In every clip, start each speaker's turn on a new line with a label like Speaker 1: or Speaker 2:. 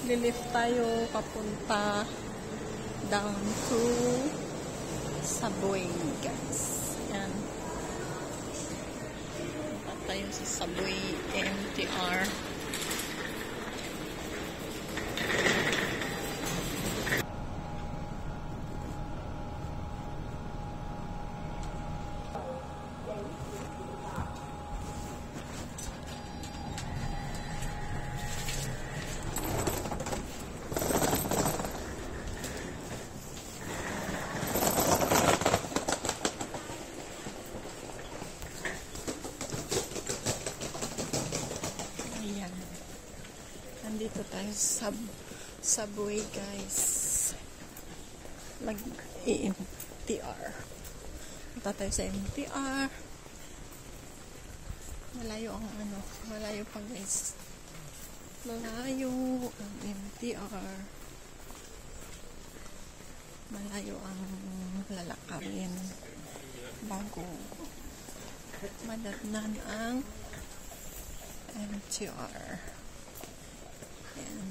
Speaker 1: Lilift tayo papunta down to Subway, guys. Yan. Punta tayo sa Subway MTR. Nandito tayo sa Subway, guys. MTR. Punta tayo sa MTR. Malayo ang malayo pa, guys. Malayo ang MTR. Malayo ang lalakarin bago madatnan ang MTR. Ayan.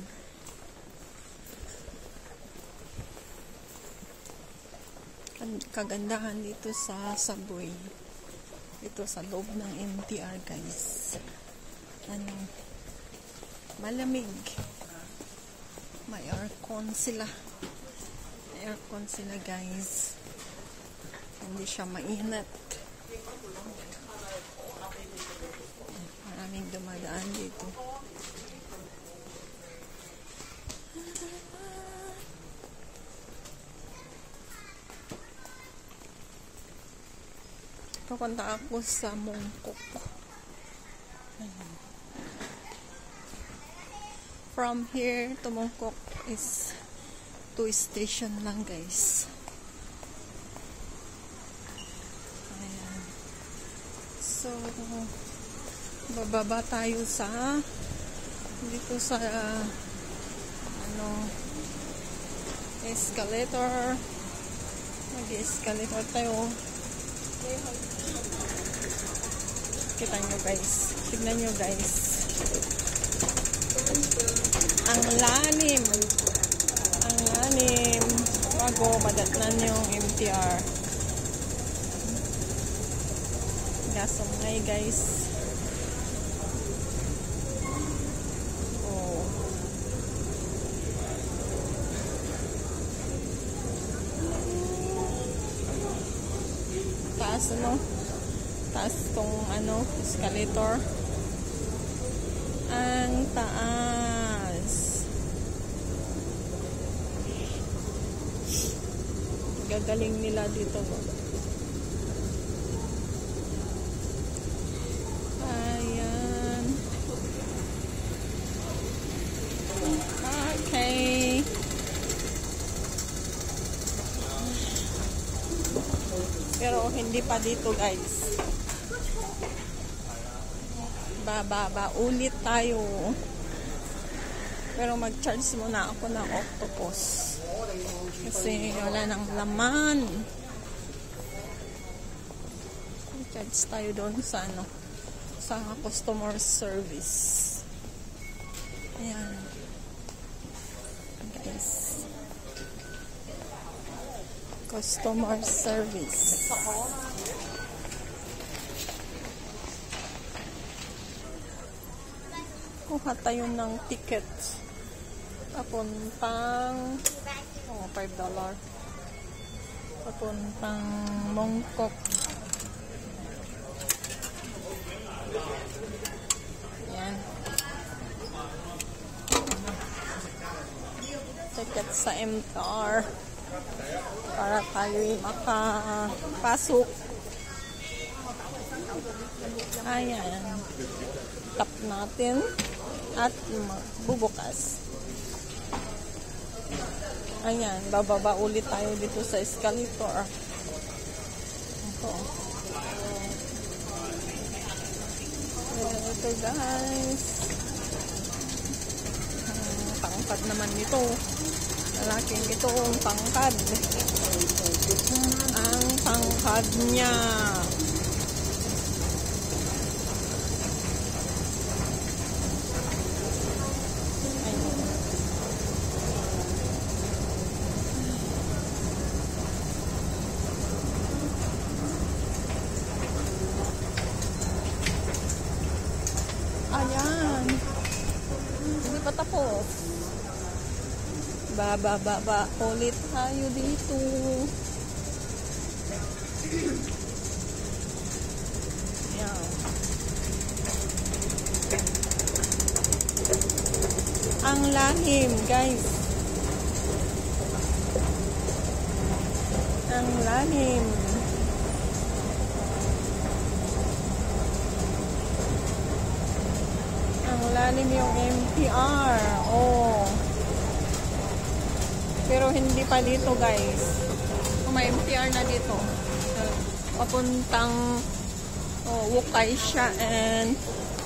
Speaker 1: Kagandahan dito sa Subway, dito sa loob ng MTR, guys. Malamig. May aircon sila. Guys. Hindi siya mainit. Maraming dumadaan dito. Papunta ako sa Mongkok. From here to Mongkok is 2 station lang, guys. Ayan. So, bababa tayo sa dito sa escalator. Mag-escalator tayo. Kita nyo, guys. Tignan nyo, guys. Ang lalim. Ang lalim. Bago madatnan yung MTR. Gasumay, guys. Oh. Taas, taas tong escalator. Ang taas. Gagaling nila dito. Ayan. Okay. Pero hindi pa dito, guys. Bababa ulit tayo. Pero mag-charge muna ako ng octopus. Kasi wala nang laman. Mag-charge tayo doon sa sa customer service. Ayan. Guys. Customer service. Kuha tayo ng ticket papuntang $5 papuntang Mongkok. Yan. Ticket sa MTR para tayo makapasok. Ayan. Tap natin at bubukas. Ayan, bababa ulit tayo dito sa escalator. Ito. Ito, guys. Pangkad naman nito. Lalaking ito ang pangkad. Ang pangkad niya. pa tapos. Baba ulit tayo dito. Yan. Ang lahim, guys. Ang lahim. Ang lalim yung MTR. Oh. Pero hindi pa dito, guys. May MTR na dito. Papuntang Wukay siya and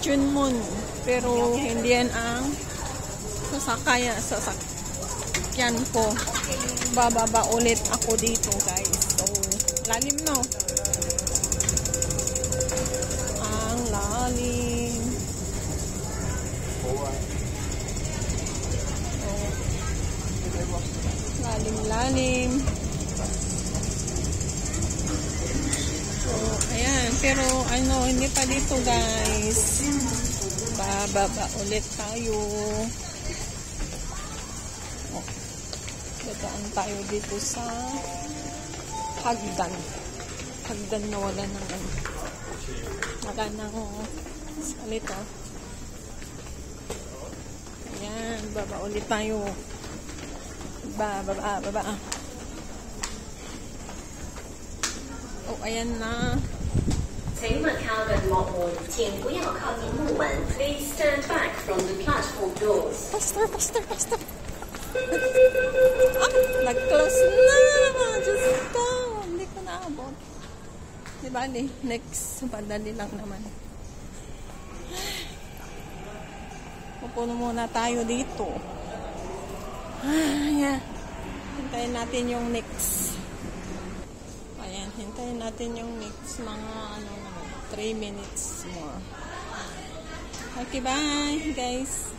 Speaker 1: Chunmun. Pero hindi yan ang sasakyan ko. Bababa ulit ako dito, guys. So, lalim, no? Ang lalim. Lalim. So, ayan. Pero, hindi pa dito, guys. Bababa ulit tayo. Dadaan tayo dito sa hagdan. Hagdan na wala ng salito. Ayan. Baba ulit tayo. Baba. Oh, ayan na.
Speaker 2: 请勿靠近幕門，請不要靠近木門。Please stand back from the platform doors.
Speaker 1: Pastor. Nag-close na. Diyos ko. Hindi ko naabot. Diba, next. Padali lang naman. Pupuno muna tayo dito. Ayan. Hintayin natin yung next. Ayan. Hintayin natin yung next mga 3 minutes more. Okay, bye guys.